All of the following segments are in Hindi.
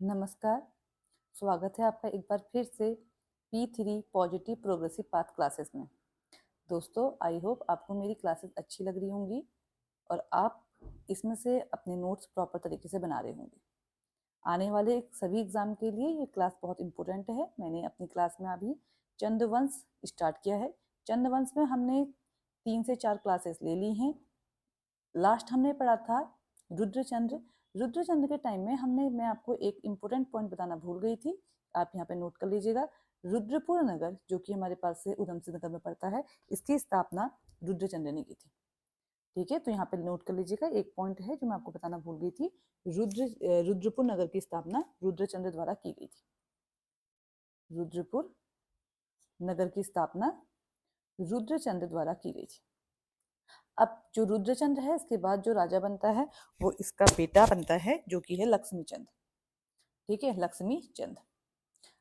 नमस्कार, स्वागत है आपका एक बार फिर से P3 positive progressive path classes में। दोस्तों, आई होप आपको मेरी क्लासेस अच्छी लग रही होंगी और आप इसमें से अपने नोट्स प्रॉपर तरीके से बना रहे होंगे। आने वाले सभी एग्जाम के लिए ये क्लास बहुत इंपॉर्टेंट है। मैंने अपनी क्लास में अभी चंद्रवंश स्टार्ट किया है। चंद्रवंश में हमने 3 से 4 क्लासेस ले ली हैं। लास्ट हमने पढ़ा था रुद्रचंद्र। रुद्रचंद्र के टाइम में मैं आपको एक इम्पोर्टेंट पॉइंट बताना भूल गई थी, आप यहाँ पे नोट कर लीजिएगा। रुद्रपुर नगर जो कि हमारे पास से उधम सिंह नगर में पड़ता है, इसकी स्थापना रुद्रचंद्र ने की थी। ठीक है, तो यहाँ पे नोट कर लीजिएगा, एक पॉइंट है जो मैं आपको बताना भूल गई थी। रुद्रपुर नगर की स्थापना रुद्रचंद्र द्वारा की गई थी। रुद्रपुर नगर की स्थापना रुद्रचंद्र द्वारा की गई थी। अब जो रुद्रचंद्र है, इसके बाद जो राजा बनता है वो इसका बेटा बनता है, जो कि है लक्ष्मी चंद। ठीक है, लक्ष्मी चंद।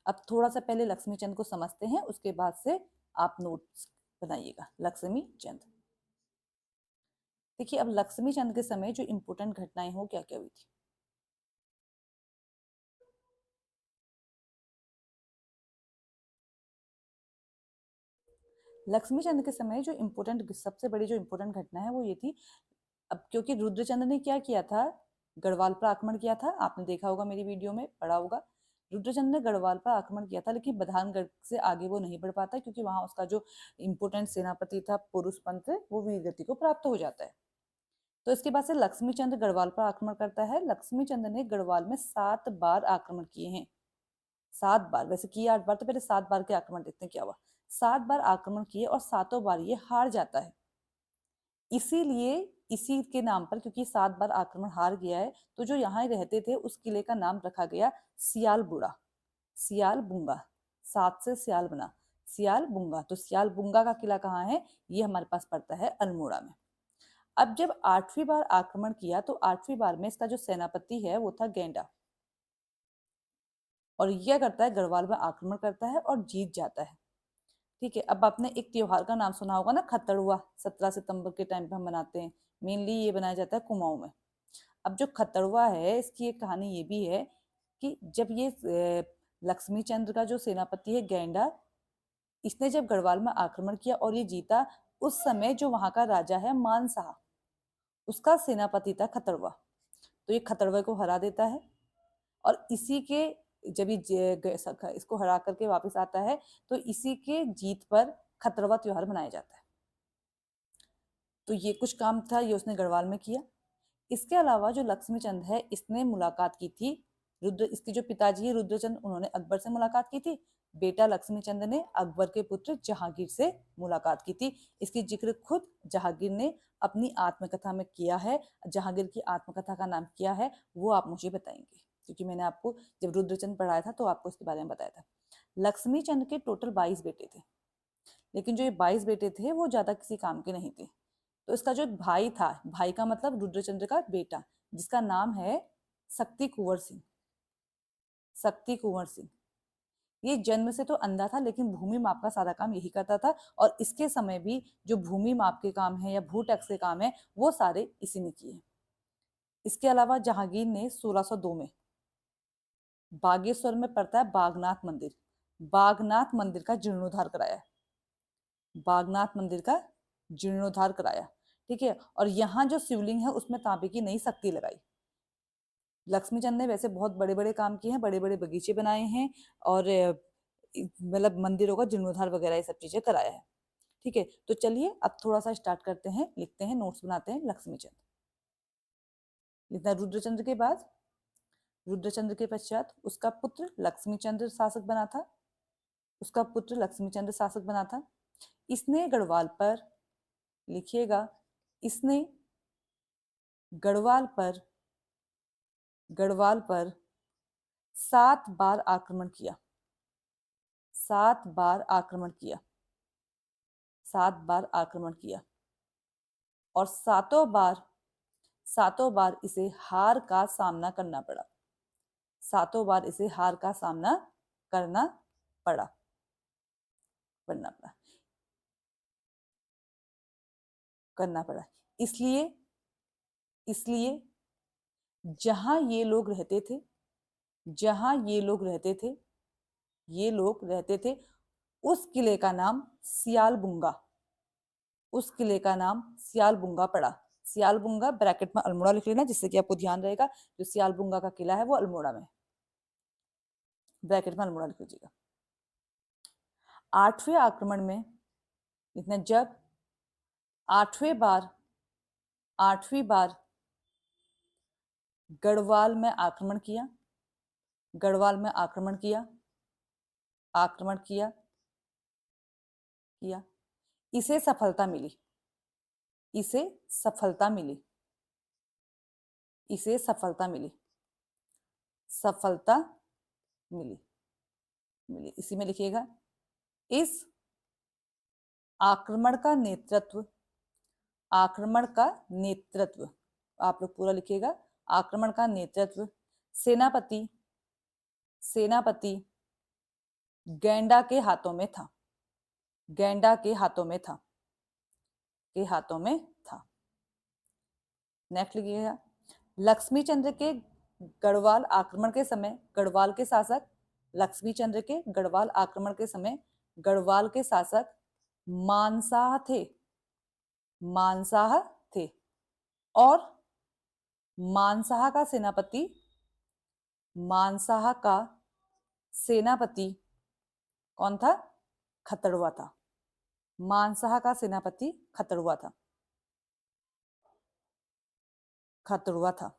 अब थोड़ा सा पहले लक्ष्मी चंद को समझते हैं, उसके बाद से आप नोट्स बनाइएगा। लक्ष्मी चंद, देखिए अब लक्ष्मी चंद के समय जो इंपोर्टेंट घटनाएं हो क्या क्या हुई थी। लक्ष्मी चंद के समय जो इम्पोर्टेंट सबसे बड़ी जो इम्पोर्टेंट घटना है वो ये थी। अब क्योंकि रुद्रचंद्र ने क्या किया था, गढ़वाल पर आक्रमण किया था, आपने देखा होगा मेरी वीडियो में पढ़ा होगा। रुद्रचंद्र ने गढ़वाल पर आक्रमण किया था, लेकिन बधानगढ़ से आगे वो नहीं बढ़ पाता, क्योंकि वहां उसका जो इम्पोर्टेंट सेनापति था पुरुष पंत, वो वीरगति को प्राप्त हो जाता है। तो इसके बाद से लक्ष्मी चंद्र गढ़वाल पर आक्रमण करता है। लक्ष्मी चंद्र ने गढ़वाल में 7 बार आक्रमण किए हैं। 7 बार, वैसे किए 8 बार, तो पहले 7 बार के आक्रमण देखते हैं क्या हुआ। 7 बार आक्रमण किए और 7 बार ये हार जाता है। इसीलिए इसी के नाम पर, क्योंकि 7 बार आक्रमण हार गया है, तो जो यहाँ रहते थे उस किले का नाम रखा गया सियाल बुड़ा, सियाल बुंगा। 7 से सियाल बना, सियाल बुंगा। तो सियाल बुंगा का किला कहाँ है, ये हमारे पास पड़ता है अल्मोड़ा में। अब जब 8वीं बार आक्रमण किया तो 8वीं बार में इसका जो सेनापति है वो था गेंडा, और यह करता है गढ़वाल में आक्रमण करता है और जीत जाता है। ठीक है, अब आपने एक त्योहार का नाम सुना होगा ना, खत्तड़ुआ। 17 सितंबर के टाइम पे हम मनाते हैं, मेनली ये बनाया जाता है कुमाऊं में। अब जो खत्तड़ुआ है, इसकी एक कहानी ये भी है कि जब ये लक्ष्मी चंद्र का जो सेनापति है गेंडा, इसने जब गढ़वाल में आक्रमण किया और ये जीता, उस समय जो वहां का राजा है मानशाह, उसका सेनापति था खत्तड़ुआ। तो ये खत्तड़ुआ को हरा देता है, और इसी के जब ये इसको हरा करके वापस आता है, तो इसी के जीत पर खतरवा त्योहार मनाया जाता है। तो ये कुछ काम था, ये उसने गढ़वाल में किया। इसके अलावा जो लक्ष्मी चंद है, इसने मुलाकात की थी इसके जो पिताजी है रुद्रचंद, उन्होंने अकबर से मुलाकात की थी। बेटा लक्ष्मी चंद ने अकबर के पुत्र जहांगीर से मुलाकात की थी। इसकी जिक्र खुद जहांगीर ने अपनी आत्मकथा में किया है। जहांगीर की आत्मकथा का नाम क्या है वो आप मुझे बताएंगे, क्योंकि मैंने आपको जब रुद्रचंद पढ़ाया था तो आपको इसके बारे में बताया था। लक्ष्मी चंद के टोटल 22 बेटे थे, लेकिन जो ये 22 बेटे थे वो ज्यादा किसी काम के नहीं थे। तो इसका जो भाई था, भाई का मतलब रुद्रचंद्र का बेटा, जिसका नाम है शक्ति कुंवर सिंह। शक्ति कुंवर सिंह ये जन्म से तो अंधा था, लेकिन भूमि माप का सारा काम यही करता था। और इसके समय भी जो भूमि माप के काम है या भू टैक्स के काम है, वो सारे इसी ने किए। इसके अलावा जहांगीर ने 1602 में बागेश्वर में पड़ता है बागनाथ मंदिर, बागनाथ मंदिर का जीर्णोद्धार कराया। बागनाथ मंदिर का जीर्णोद्धार कराया। ठीक है, और यहाँ जो शिवलिंग है उसमें तांबे की नई शक्ति लगाई। लक्ष्मीचंद ने वैसे बहुत बड़े बड़े काम किए हैं, बड़े बड़े बगीचे बनाए हैं, और मतलब मंदिरों का जीर्णोद्धार वगैरह ये सब चीजें कराया है। ठीक है, तो चलिए अब थोड़ा सा स्टार्ट करते हैं, लिखते हैं, नोट्स बनाते हैं। लक्ष्मीचंद लिखना, रुद्रचंद्र के बाद, रुद्रचंद्र के पश्चात उसका पुत्र लक्ष्मीचंद्र शासक बना था। उसका पुत्र लक्ष्मीचंद्र शासक बना था। इसने गढ़वाल पर, लिखिएगा, इसने गढ़वाल पर, गढ़वाल पर 7 बार आक्रमण किया। 7 बार आक्रमण किया, 7 बार आक्रमण किया, और सातों बार इसे हार का सामना करना पड़ा। 7 बार इसे हार का सामना करना पड़ा, करना पड़ा, करना पड़ा। इसलिए इसलिए जहां ये लोग रहते थे, जहां ये लोग रहते थे, ये लोग रहते थे, उस किले का नाम सियालबुंगा, उस किले का नाम सियालबुंगा पड़ा। सियालबुंगा ब्रैकेट में अल्मोड़ा लिख लेना, जिससे कि आपको ध्यान रहेगा जो सियालबुंगा का किला है वो अल्मोड़ा में, ब्रैकेट में अल्मोड़ा लिख लीजिएगा। आठवें आक्रमण में इतने जब आठवीं बार गढ़वाल में आक्रमण किया, गढ़वाल में आक्रमण किया, आक्रमण किया किया इसे सफलता मिली, इसे सफलता मिली, इसे सफलता मिली, सफलता मिली, मिली, इसी में लिखिएगा। इस आक्रमण का नेतृत्व, आक्रमण का नेतृत्व, आप लोग पूरा लिखिएगा, आक्रमण का नेतृत्व सेनापति, सेनापति गैंडा के हाथों में था, गैंडा के हाथों में था, के हाथों में था। नेक्स्ट लिखिएगा। लक्ष्मी चंद्र के गढ़वाल आक्रमण के समय गढ़वाल के शासक, लक्ष्मी चंद्र के गढ़वाल आक्रमण के समय गढ़वाल के शासक मानसाह थे, मानसाह थे, और मानसाह का सेनापति, मानसाह का सेनापति कौन था? खतड़ुआ था। मानसाह का सेनापति खतड़ुआ था, खतड़ुआ था।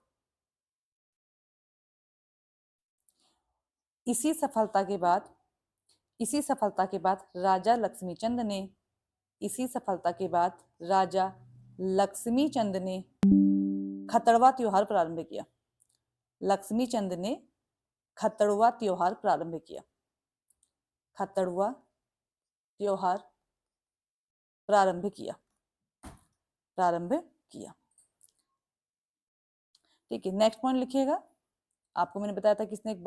इसी सफलता के बाद, इसी सफलता के बाद राजा लक्ष्मीचंद ने, इसी सफलता के बाद राजा लक्ष्मीचंद ने खतड़वा त्योहार प्रारंभ किया, लक्ष्मीचंद ने खतड़वा त्योहार प्रारंभ किया, खतड़वा त्योहार प्रारंभ किया, प्रारंभ किया। ठीक है, नेक्स्ट पॉइंट लिखिएगा। आपको मैंने बताया था किसने एक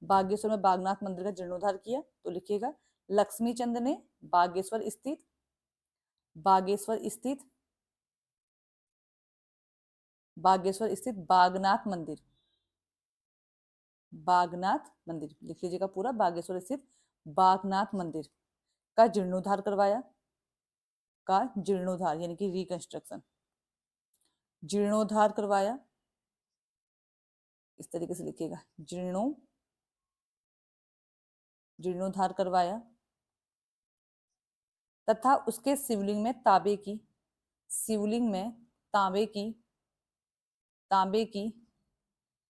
बागेश्वर में बागनाथ मंदिर का जीर्णोद्धार किया, तो लिखिएगा लक्ष्मीचंद ने बागेश्वर स्थित, बागेश्वर स्थित, बागेश्वर स्थित बागनाथ मंदिर, बागनाथ मंदिर लिख लीजिएगा पूरा, बागेश्वर स्थित बागनाथ मंदिर का जीर्णोद्धार करवाया, का जीर्णोद्धार यानी कि रिकंस्ट्रक्शन, जीर्णोद्धार करवाया, इस तरीके से लिखिएगा, जीर्णोद्धार करवाया, तथा उसके शिवलिंग में तांबे की, शिवलिंग में तांबे की, तांबे की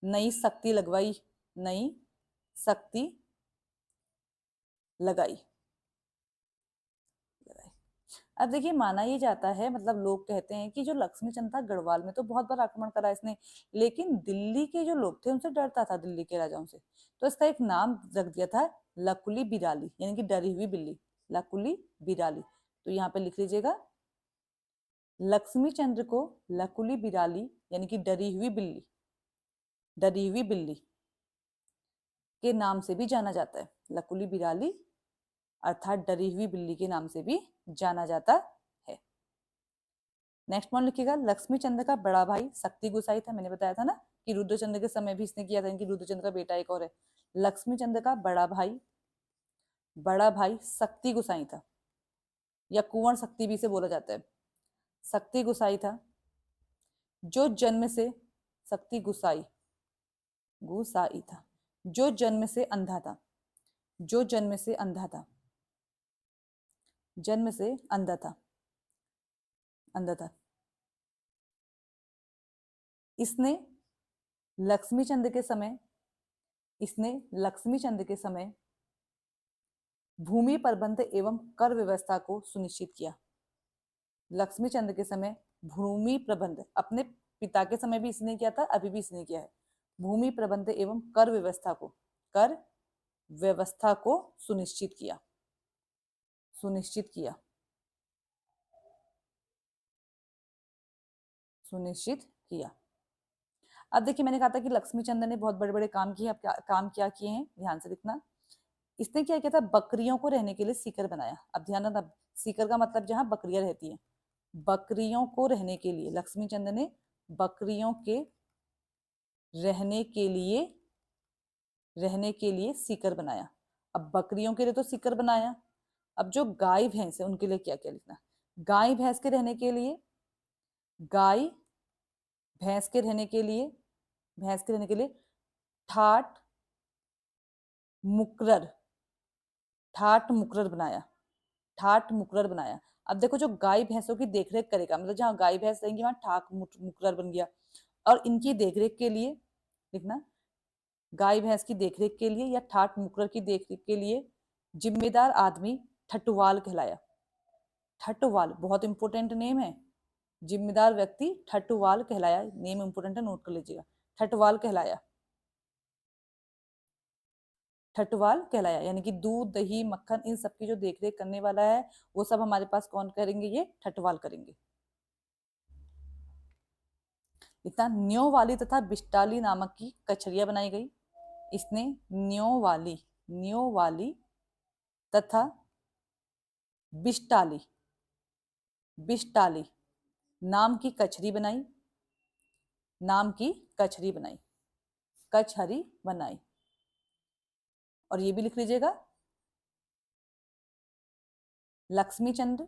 नई शक्ति लगवाई, नई शक्ति लगाई, लगाई। अब देखिए, माना ये जाता है, मतलब लोग कहते हैं कि जो लक्ष्मीचंद था गढ़वाल में तो बहुत बार आक्रमण करा इसने, लेकिन दिल्ली के जो लोग थे उनसे डरता था, दिल्ली के राजाओं से, तो इसका एक नाम रख दिया था लकुली बिराली, यानी कि डरी हुई बिल्ली, लकुली बिराली। तो यहाँ पे लिख लीजिएगा लक्ष्मीचंद्र को लकुली बिराली यानी कि डरी हुई बिल्ली, डरी हुई बिल्ली के नाम से भी जाना जाता है, लकुली बिराली अर्थात डरी हुई बिल्ली के नाम से भी जाना जाता है। नेक्स्ट पॉइंट लिखिएगा, लक्ष्मीचंद्र का बड़ा भाई शक्ति गुसाई था, मैंने बताया था ना कि रुद्रचंद्र के समय भी इसने किया था, इनकी रुद्रचंद्र का बेटा एक और है। लक्ष्मीचंद्र का बड़ा भाई शक्ति गुसाई था, या कुंवर शक्ति भी इसे बोला जाता है, शक्ति गुसाई था, जो जन्म से, शक्ति गुसाई, गुसाई था, जो जन्म से अंधा था, जो जन्म से अंधा था, जन्म से अंधा था, अंधा था। इसने लक्ष्मीचंद के समय, इसने लक्ष्मीचंद के समय भूमि प्रबंध एवं कर व्यवस्था को सुनिश्चित किया, लक्ष्मीचंद के समय भूमि प्रबंध, अपने पिता के समय भी इसने किया था, अभी भी इसने किया है, भूमि प्रबंध एवं कर व्यवस्था को, कर व्यवस्था को सुनिश्चित किया, सुनिश्चित किया, सुनिश्चित किया। अब देखिए, मैंने कहा था कि लक्ष्मीचंद ने बहुत बड़े बड़े काम किए, अब क्या काम क्या किए हैं ध्यान से देखना। इसने क्या किया था, बकरियों को रहने के लिए सीकर बनाया। अब ध्यान रखना, सीकर का मतलब जहां बकरियां रहती हैं, बकरियों को रहने के लिए लक्ष्मीचंद ने बकरियों के रहने के लिए, रहने के लिए सीकर बनाया। अब बकरियों के लिए तो सीकर बनाया, अब जो गाय भैंस है उनके लिए क्या क्या लिखना। गाय भैंस के रहने के लिए, गाय भैंस के रहने के लिए, भैंस के रहने के लिए ठाट मुकरर, ठाट मुकरर बनाया, ठाट मुकरर बनाया। अब देखो जो गाय भैंसों की देखरेख करेगा, मतलब जहाँ गाय भैंस रहेंगी वहां ठाक मुकरर बन गया। और इनकी देखरेख के लिए लिखना, गाय भैंस की देखरेख के लिए या ठाट मुकरर की देखरेख के लिए जिम्मेदार आदमी ठटवाल कहलाया। ठटवाल बहुत इंपॉर्टेंट नेम है, जिम्मेदार व्यक्ति ठटवाल कहलाया, नेम इंपॉर्टेंट है, नोट कर लीजिएगा। ठटवाल कहलाया, ठटवाल कहलाया, यानी कि दूध दही मक्खन इन सबकी जो देखरेख करने वाला है वो सब हमारे पास कौन करेंगे, ये ठटवाल करेंगे। इतना न्योवाली तथा बिस्टाली नामक की कचरिया बनाई गई। इसने न्योवाली, न्योवाली तथा बिस्टाली, बिस्टाली नाम की कचरी बनाई, नाम की कचरी बनाई, कचहरी बनाई। और ये भी लिख लीजिएगा, लक्ष्मीचंद्र,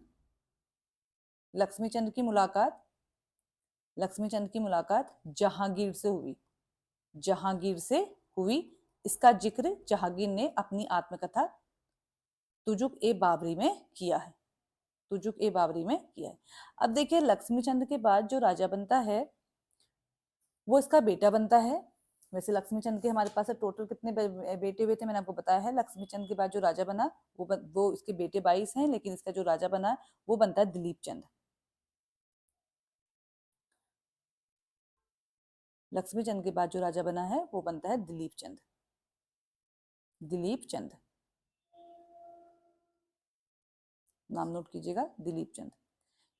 लक्ष्मीचंद्र की मुलाकात, लक्ष्मीचंद्र की मुलाकात जहांगीर से हुई, जहांगीर से हुई। इसका जिक्र जहांगीर ने अपनी आत्मकथा तुजुक ए बाबरी में किया है, तुजुक ए बाबरी में किया है। अब देखिए लक्ष्मीचंद्र के बाद जो राजा बनता है वो इसका बेटा बनता है। वैसे लक्ष्मीचंद के हमारे पास टोटल कितने बेटे हुए थे मैंने आपको बताया है। लक्ष्मीचंद के बाद जो राजा बना वो इसके बेटे 22 हैं, लेकिन इसका जो राजा बना वो बनता है दिलीप चंद। लक्ष्मीचंद के बाद जो राजा बना है वो बनता है दिलीप चंद, दिलीप चंद, नाम नोट कीजिएगा, दिलीप चंद।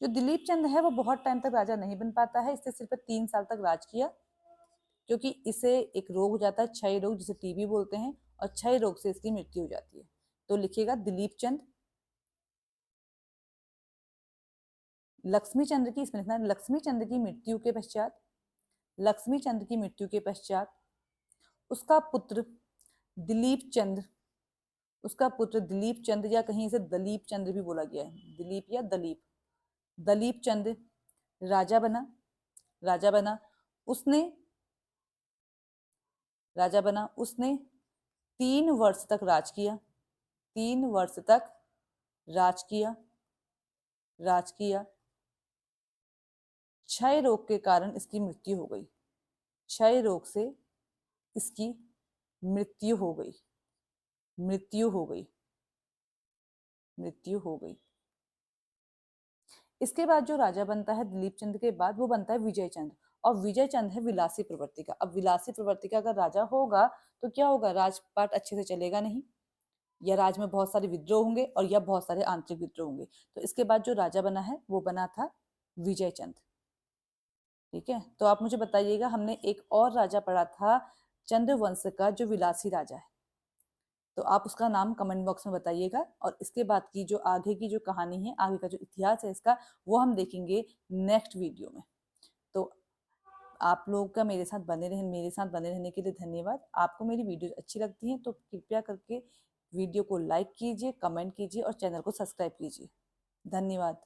जो दिलीप चंद है वो बहुत टाइम तक राजा नहीं बन पाता है, इसने सिर्फ 3 साल तक राज किया, क्योंकि इसे एक रोग हो जाता है क्षय रोग, जिसे टीबी बोलते हैं, और क्षय रोग से इसकी मृत्यु हो जाती है। तो लिखिएगा दिलीप चंद। लक्ष्मीचंद्र की, इसमें लिखना है लक्ष्मीचंद्र की मृत्यु के पश्चात, लक्ष्मीचंद्र की मृत्यु के पश्चात उसका पुत्र दिलीप चंद्र, उसका पुत्र दिलीप चंद्र, या कहीं इसे दलीप चंद्र भी बोला गया है, दिलीप या दलीप, दलीप चंद्र राजा बना, राजा बना। उसने, राजा बना, उसने 3 वर्ष तक राज किया, 3 वर्ष तक राज किया, राज किया। क्षय रोग के कारण इसकी मृत्यु हो गई, क्षय रोग से इसकी मृत्यु हो गई, मृत्यु हो गई, मृत्यु हो गई। इसके बाद जो राजा बनता है दिलीप चंद के बाद वो बनता है विजय चंद, और विजय चंद है विलासी प्रवृत्ति का। अब विलासी प्रवृत्ति का अगर राजा होगा तो क्या होगा, राजपाट अच्छे से चलेगा नहीं, या राज में बहुत सारे विद्रोह होंगे और या बहुत सारे आंतरिक विद्रोह होंगे। तो इसके बाद जो राजा बना है वो बना था विजय चंद। ठीक है, तो आप मुझे बताइएगा, हमने एक और राजा पढ़ा था चंद्रवंश का जो विलासी राजा है, तो आप उसका नाम कमेंट बॉक्स में बताइएगा। और इसके बाद की जो आगे की जो कहानी है, आगे का जो इतिहास है इसका, वो हम देखेंगे नेक्स्ट वीडियो में। तो आप लोग का मेरे साथ बने रहने के लिए धन्यवाद। आपको मेरी वीडियो अच्छी लगती है तो कृपया करके वीडियो को लाइक कीजिए, कमेंट कीजिए और चैनल को सब्सक्राइब कीजिए। धन्यवाद।